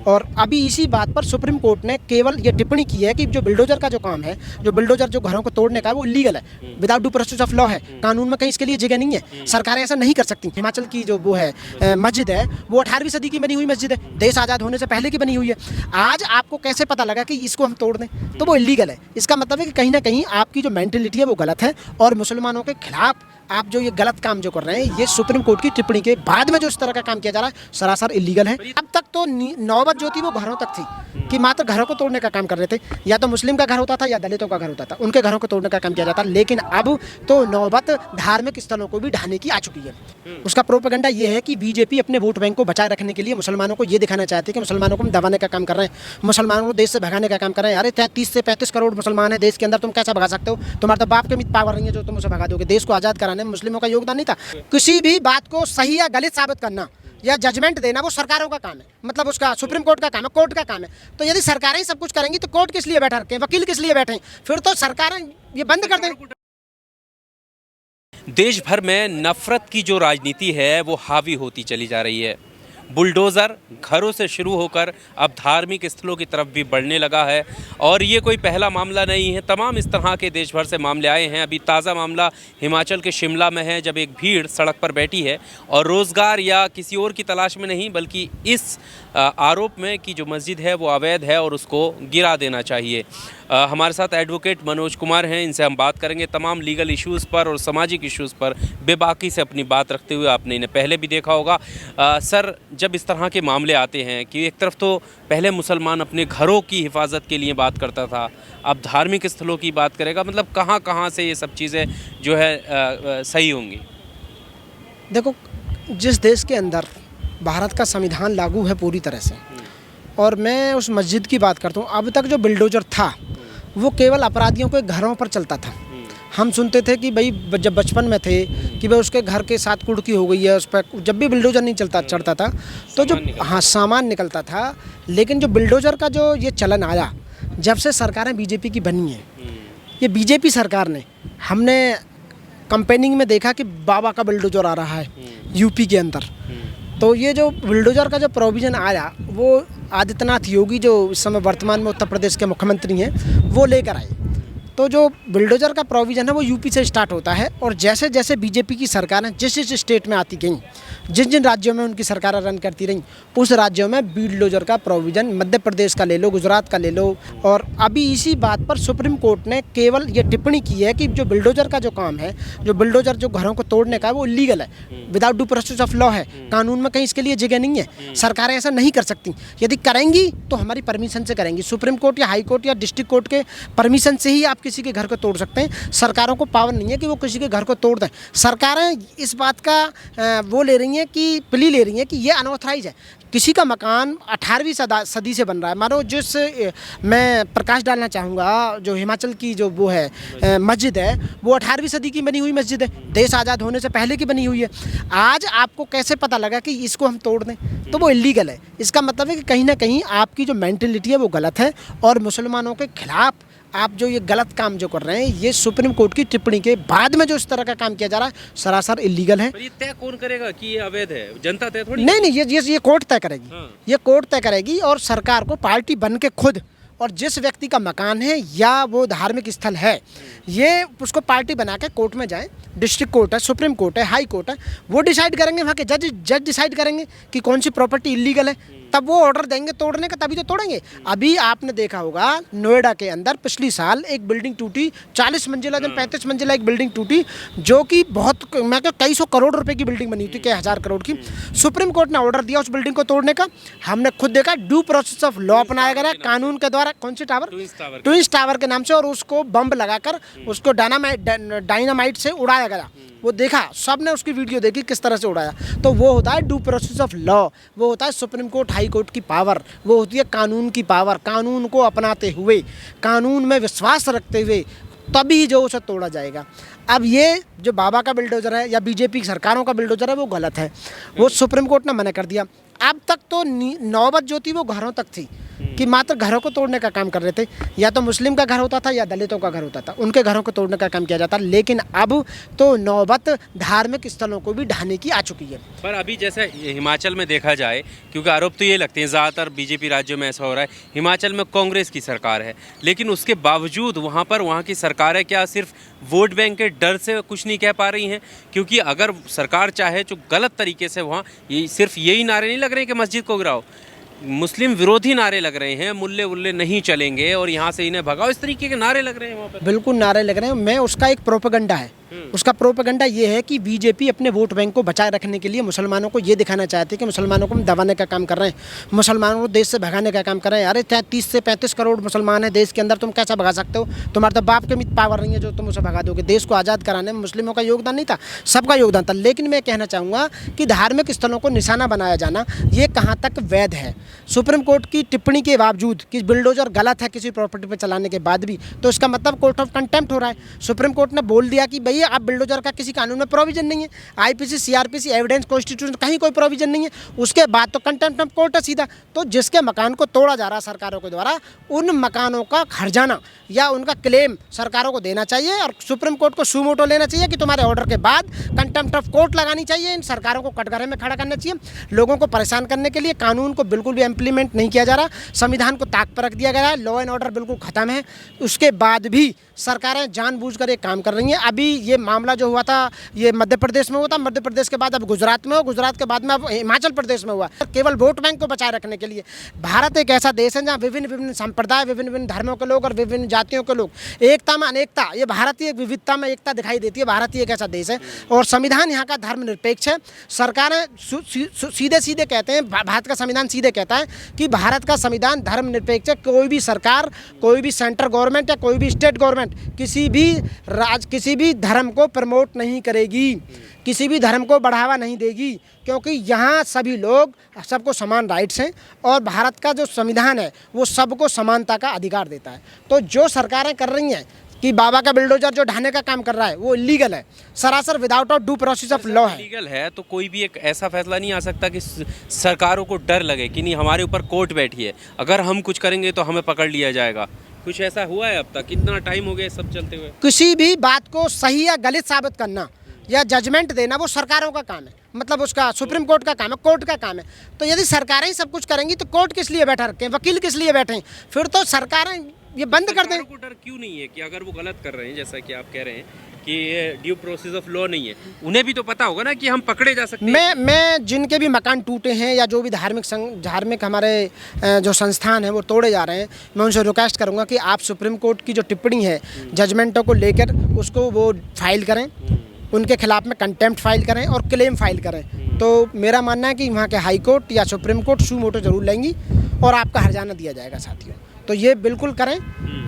और अभी इसी बात पर सुप्रीम कोर्ट ने केवल ये टिप्पणी की है कि जो बिल्डोजर का जो काम है, जो बिल्डोजर जो घरों को तोड़ने का है, वो इलीगल है, without due process of law है, कानून में कहीं इसके लिए जगह नहीं है, सरकारें ऐसा नहीं कर सकती। हिमाचल की जो वो है मस्जिद है, वो 18वीं सदी की बनी हुई मस्जिद है, देश आज़ाद होने से पहले की बनी हुई है। आज आपको कैसे पता लगा कि इसको हम तोड़ दें, तो वो इलीगल है। इसका मतलब है कि कहीं ना कहीं आपकी जो मेंटेलिटी है वो गलत है, और मुसलमानों के खिलाफ आप जो ये गलत काम जो कर रहे हैं, ये सुप्रीम कोर्ट की टिप्पणी के बाद में जो इस तरह का काम किया जा रहा है, सरासर इलीगल है। अब तक तो नौबत जो थी वो घरों तक थी, कि मात्र घरों को तोड़ने का काम कर रहे थे, या तो मुस्लिम का घर होता था या दलितों का घर होता था, उनके घरों को तोड़ने का काम किया जाता। लेकिन अब तो नौबत धार्मिक स्थलों को भी ढाने की आ चुकी है। उसका प्रोपेगेंडा ये है कि बीजेपी अपने वोट बैंक को बचाए रखने के लिए मुसलमानों को ये दिखाना चाहती है कि मुसलमानों को हम दबाने का काम कर रहे हैं, मुसलमानों को देश से भगाने का काम कर रहे हैं। अरे 30 से 35 करोड़ मुसलमान है देश के अंदर, तुम कैसा भगा सकते हो? तुम्हारे तो बाप के भी पावर नहीं है जो तुम उसे भगा दोगे। देश को आज़ाद कराने में मुस्लिमों का योगदान नहीं था। किसी भी बात को सही या गलत साबित करना या जजमेंट देना वो सरकारों का काम है, मतलब उसका सुप्रीम कोर्ट का काम है, कोर्ट का काम है। तो यदि सरकारें ही सब कुछ करेंगी तो कोर्ट किस लिए बैठा रखें, वकील किस लिए बैठे? फिर तो सरकारें ये बंद कर दें। देश भर में नफरत की जो राजनीति है वो हावी होती चली जा रही है। बुलडोज़र घरों से शुरू होकर अब धार्मिक स्थलों की तरफ भी बढ़ने लगा है, और ये कोई पहला मामला नहीं है। तमाम इस तरह के देश भर से मामले आए हैं। अभी ताज़ा मामला हिमाचल के शिमला में है, जब एक भीड़ सड़क पर बैठी है और रोज़गार या किसी और की तलाश में नहीं, बल्कि इस आरोप में कि जो मस्जिद है वो अवैध है और उसको गिरा देना चाहिए। हमारे साथ एडवोकेट मनोज कुमार हैं, इनसे हम बात करेंगे तमाम लीगल इश्यूज़ पर और सामाजिक इश्यूज़ पर बेबाकी से अपनी बात रखते हुए। आपने इन्हें पहले भी देखा होगा। सर, जब इस तरह के मामले आते हैं कि एक तरफ तो पहले मुसलमान अपने घरों की हिफाजत के लिए बात करता था, अब धार्मिक स्थलों की बात करेगा, मतलब कहाँ कहाँ से ये सब चीज़ें जो है सही होंगी? देखो, जिस देश के अंदर भारत का संविधान लागू है पूरी तरह से, और मैं उस मस्जिद की बात करता हूँ, अब तक जो बिल्डोजर था वो केवल अपराधियों के घरों पर चलता था। हम सुनते थे कि भाई जब बचपन में थे कि भाई उसके घर के साथ कुड़की हो गई है, उस पर जब भी बिल्डोजर नहीं चढ़ता था तो जो सामान निकलता था। लेकिन जो बिल्डोजर का जो ये चलन आया, जब से सरकारें बीजेपी की बनी है, ये बीजेपी सरकार ने, हमने कंपेनिंग में देखा कि बाबा का बिल्डोजर आ रहा है यूपी के अंदर। तो ये जो बिल्डोजर का जो प्रोविज़न आया वो आदित्यनाथ योगी, जो इस समय वर्तमान में उत्तर प्रदेश के मुख्यमंत्री हैं, वो लेकर आए। तो जो बिल्डोजर का प्रोविज़न है वो यूपी से स्टार्ट होता है, और जैसे जैसे बीजेपी की सरकारें जिस जिस स्टेट में आती गईं, जिन जिन राज्यों में उनकी सरकारें रन करती रहीं, उस राज्यों में बिल्डोजर का प्रोविज़न, मध्य प्रदेश का ले लो, गुजरात का ले लो। और अभी इसी बात पर सुप्रीम कोर्ट ने केवल ये टिप्पणी की है कि जो बिल्डोजर का जो काम है, जो बिल्डोजर जो घरों को तोड़ने का है, वो इलीगल है, without due process of law है, कानून में कहीं इसके लिए जगह नहीं है, सरकारें ऐसा नहीं कर सकती। यदि करेंगी तो हमारी परमिशन से करेंगी, सुप्रीम कोर्ट या हाई कोर्ट या डिस्ट्रिक्ट कोर्ट के परमिशन से ही आप किसी के घर को तोड़ सकते हैं। सरकारों को पावर नहीं है कि वो किसी के घर को तोड़ दें। सरकारें इस बात का वो ले रही हैं कि प्ली ले रही हैं कि ये अनऑथराइज है। किसी का मकान 18वीं सदी से बन रहा है, मानो जिस मैं प्रकाश डालना चाहूँगा, जो हिमाचल की जो वो है मस्जिद है, वो 18वीं सदी की बनी हुई मस्जिद है, देश आज़ाद होने से पहले की बनी हुई है। आज आपको कैसे पता लगा कि इसको हम तोड़ दें, तो वो इलीगल है। इसका मतलब है कि कहीं ना कहीं आपकी जो मेंटेलिटी है वो गलत है, और मुसलमानों के खिलाफ आप जो ये गलत काम जो कर रहे हैं, ये सुप्रीम कोर्ट की टिप्पणी के बाद में जो इस तरह का काम किया जा रहा है, सरासर इलीगल है। पर ये तय कौन करेगा कि ये अवैध है? जनता तय थोड़ी? नहीं, ये कोर्ट तय करेगी। हाँ। ये कोर्ट तय करेगी, और सरकार को पार्टी बन के खुद, और जिस व्यक्ति का मकान है या वो धार्मिक स्थल है, ये उसको पार्टी बना के कोर्ट में जाए, डिस्ट्रिक्ट कोर्ट है, सुप्रीम कोर्ट है, हाई कोर्ट है, वो डिसाइड करेंगे, वहाँ के जज डिसाइड करेंगे कि कौन सी प्रॉपर्टी इलीगल है, तब वो ऑर्डर देंगे तोड़ने का, तभी तो तोड़ेंगे। अभी आपने देखा होगा नोएडा के अंदर पिछली साल एक बिल्डिंग टूटी, 40 मंजिला 35 मंजिला एक बिल्डिंग टूटी, जो कि बहुत, मैं कहूँ कई सौ करोड़ रुपए की बिल्डिंग बनी थी, कई हज़ार करोड़ की। सुप्रीम कोर्ट ने ऑर्डर दिया उस बिल्डिंग को तोड़ने का। हमने खुद देखा ड्यू प्रोसेस ऑफ लॉ अपनाया गया है कानून के द्वारा। कौन सी टावर? ट्विंस टावर के नाम से, और उसको बम लगाकर उसको डायनामाइट से उड़ाया गया। वो देखा, सब ने उसकी वीडियो देखी किस तरह से उड़ाया। तो वो होता है ड्यू प्रोसेस ऑफ लॉ, वो होता है सुप्रीम कोर्ट हाई कोर्ट की पावर, वो होती है कानून की पावर। कानून को अपनाते हुए, कानून में विश्वास रखते हुए, तभी जो उसे तोड़ा जाएगा। अब ये जो बाबा का बिल्डोजर है या बीजेपी सरकारों का बिल्डोजर है, वो गलत है, वो सुप्रीम कोर्ट ने मना कर दिया। अब तक तो नौबत जो थी वो घरों तक थी, कि मात्र घरों को तोड़ने का काम कर रहे थे। या तो मुस्लिम का घर होता था या दलितों का घर होता था, उनके घरों को तोड़ने का काम किया जाता। लेकिन अब तो नौबत धार्मिक स्थलों को भी ढाने की आ चुकी है। पर अभी जैसे हिमाचल में देखा जाए, क्योंकि आरोप तो ये लगते हैं ज़्यादातर बीजेपी राज्यों में ऐसा हो रहा है, हिमाचल में कांग्रेस की सरकार है, लेकिन उसके बावजूद वहाँ की सरकार है क्या सिर्फ वोट बैंक के डर से कुछ नहीं कह पा रही हैं? क्योंकि अगर सरकार चाहे जो गलत तरीके से वहाँ ये सिर्फ यही नारे नहीं लग रहे हैं कि मस्जिद को गिराओ, मुस्लिम विरोधी नारे लग रहे हैं, मुल्ले उल्ले नहीं चलेंगे और यहाँ से इन्हें भगाओ, इस तरीके के नारे लग रहे हैं वहाँ पर। बिल्कुल नारे लग रहे हैं। मैं उसका एक प्रोपेगेंडा है, उसका प्रोपेगेंडा ये है कि बीजेपी अपने वोट बैंक को बचाए रखने के लिए मुसलमानों को ये दिखाना चाहती है कि मुसलमानों को हम दबाने का काम कर रहे हैं, मुसलमानों को देश से भगाने का काम कर रहे हैं। अरे 30 से 35 करोड़ मुसलमान हैं देश के अंदर, तुम कैसा भगा सकते हो? तुम्हारे तो बाप के मित पावर नहीं है जो तुम उसे भगा दोगे। देश को आज़ाद कराने में मुस्लिमों का योगदान नहीं था, सबका योगदान था। लेकिन मैं कहना चाहूँगा कि धार्मिक स्थलों को निशाना बनाया जाना ये कहाँ तक वैध है? सुप्रीम कोर्ट की टिप्पणी के बावजूद कि बुलडोजर गलत है किसी प्रॉपर्टी पर चलाने के बाद भी, तो इसका मतलब कोर्ट ऑफ कंटेम्प्ट हो रहा है। सुप्रीम कोर्ट ने बोल दिया कि भैया आप बुलडोजर का किसी कानून में प्रोविजन नहीं है, आईपीसी, सीआरपीसी, एविडेंस, कॉन्स्टिट्यूशन कहीं कोई प्रोविजन नहीं है, उसके बाद तो कंटेम्प्ट ऑफ कोर्ट है सीधा। तो जिसके मकान को तोड़ा जा रहा है सरकारों के द्वारा, उन मकानों का हर्जाना या उनका क्लेम सरकारों को देना चाहिए और सुप्रीम कोर्ट को सुमोटो लेना चाहिए कि तुम्हारे ऑर्डर के बाद कंटेम्प्ट ऑफ कोर्ट लगानी चाहिए। इन सरकारों को कटघरे में खड़ा करना चाहिए। लोगों को परेशान करने के लिए कानून को बिल्कुल भी इम्प्लीमेंट नहीं किया जा रहा, संविधान को ताक पर रख दिया गया है, लॉ एंड ऑर्डर बिल्कुल खत्म है। उसके बाद भी सरकारें जानबूझकर एक काम कर रही हैं। अभी ये मामला जो हुआ था ये मध्य प्रदेश में हुआ था, मध्य प्रदेश के बाद अब गुजरात में हो, गुजरात के बाद में अब हिमाचल प्रदेश में हुआ। केवल वोट बैंक को बचाए रखने के लिए। भारत एक ऐसा देश है जहाँ विभिन्न विभिन्न संप्रदाय, विभिन्न विभिन्न धर्मों के लोग और विभिन्न जातियों के लोग, एकता में अनेकता, ये भारतीय विविधता में एकता दिखाई देती है। भारत ही एक ऐसा देश है और संविधान यहाँ का धर्मनिरपेक्ष है। सरकारें सीधे सीधे कहते हैं, भारत का संविधान सीधे कहता है कि भारत का संविधान धर्मनिरपेक्ष है। कोई भी सरकार, कोई भी सेंट्रल गवर्नमेंट या कोई भी स्टेट गवर्नमेंट किसी भी धर्म को प्रमोट नहीं करेगी, किसी भी धर्म को बढ़ावा नहीं देगी, क्योंकि यहाँ सभी लोग, सबको समान राइट्स हैं और भारत का जो संविधान है वो सबको समानता का अधिकार देता है। तो जो सरकारें कर रही हैं कि बाबा का बिल्डोजर जो ढाने का काम कर रहा है वो इलीगल है, सरासर without of due process of law है। इलीगल है तो कोई भी एक ऐसा फैसला नहीं आ सकता कि सरकारों को डर लगे कि नहीं हमारे ऊपर कोर्ट बैठी है, अगर हम कुछ करेंगे तो हमें पकड़ लिया जाएगा। कुछ ऐसा हुआ है अब तक? कितना टाइम हो गया सब चलते हुए? किसी भी बात को सही या गलत साबित करना या जजमेंट देना वो सरकारों का काम है, मतलब उसका सुप्रीम कोर्ट का काम है, कोर्ट का काम है। तो यदि सरकारें ही सब कुछ करेंगी तो कोर्ट किस लिए बैठा रखें, वकील किस लिए बैठे? फिर तो सरकारें ये बंद कर दें। को डर क्यों नहीं है कि अगर वो गलत कर रहे हैं, जैसा कि आप कह रहे हैं कि ये ड्यू प्रोसेस ऑफ लॉ नहीं है, उन्हें भी तो पता होगा ना कि हम पकड़े जा सकते हैं। मैं जिनके भी मकान टूटे हैं या जो भी धार्मिक हमारे जो संस्थान हैं वो तोड़े जा रहे हैं, मैं उनसे रिक्वेस्ट करूंगा कि आप सुप्रीम कोर्ट की जो टिप्पणी है जजमेंटों को लेकर उसको वो फाइल करें, उनके खिलाफ में कंटेम्प्ट फाइल करें और क्लेम फाइल करें। तो मेरा मानना है कि वहाँ के हाई कोर्ट या सुप्रीम कोर्ट सुमोटो जरूर लेंगी और आपका हर्जाना दिया जाएगा साथियों। तो ये बिल्कुल करें,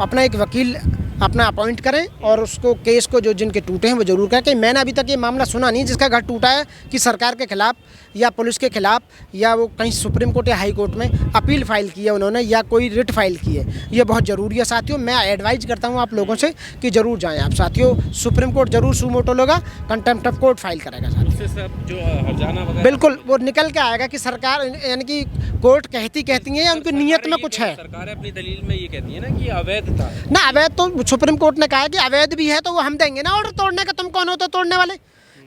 अपना एक वकील अपना अपॉइंट करें और उसको केस को जो जिनके टूटे हैं वो जरूर करें। कि मैंने अभी तक ये मामला सुना नहीं जिसका घर टूटा है कि सरकार के खिलाफ या पुलिस के खिलाफ या वो कहीं सुप्रीम कोर्ट या हाई कोर्ट में अपील फाइल की है उन्होंने या कोई रिट फाइल की है। ये बहुत ज़रूरी है साथियों। मैं एडवाइज करता हूँ आप लोगों से कि ज़रूर जाएँ आप साथियों। सुप्रीम कोर्ट जरूर सुमोटो लेगा, कंटेम्प्ट ऑफ कोर्ट फाइल करेगा साथियों। सब जो हर्जाना वगैरह बिल्कुल वो निकल के आएगा कि सरकार यानी कि कोर्ट कहती है या उनकी नीयत में कुछ है। सरकार अपनी दलील में ये कहती है ना कि अवैध था ना, अवैध तो सुप्रीम कोर्ट ने कहा है कि अवैध भी है तो वो हम देंगे ना ऑर्डर तोड़ने का। तुम कौन हो तो तोड़ने वाले?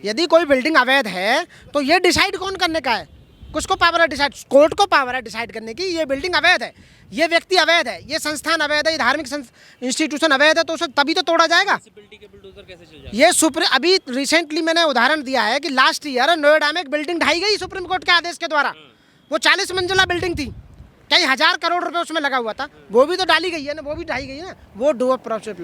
यदि कोई बिल्डिंग अवैध है तो ये डिसाइड कौन करने का है? किसको पावर है डिसाइड? कोर्ट को पावर है डिसाइड करने की ये बिल्डिंग अवैध है, ये व्यक्ति अवैध है, ये संस्थान अवैध है, ये धार्मिक इंस्टीट्यूशन अवैध है, तो उसे तभी तो तोड़ा जाएगा। ये अभी रिसेंटली मैंने उदाहरण दिया है कि लास्ट ईयर नोएडा में एक बिल्डिंग ढाई गई सुप्रीम कोर्ट के आदेश के द्वारा। वो 40 मंजिला बिल्डिंग थी, कई हजार करोड़ रुपए उसमें लगा हुआ था, वो भी तो डाली गई है ना, वो भी ढाई गई है ना। वो डू प्रोसेस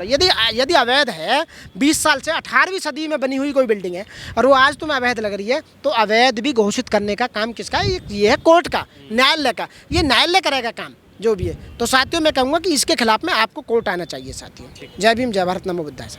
यदि अवैध है 20 साल से 18वीं सदी में बनी हुई कोई बिल्डिंग है और वो आज तुम्हें अवैध लग रही है, तो अवैध भी घोषित करने का काम किसका है? ये है कोर्ट का, न्यायालय का। ये न्यायालय करेगा काम जो भी है। तो साथियों मैं कहूँगा कि इसके खिलाफ में आपको कोर्ट आना चाहिए साथियों। जय भीम, जय भारत, नमो बुद्धाय।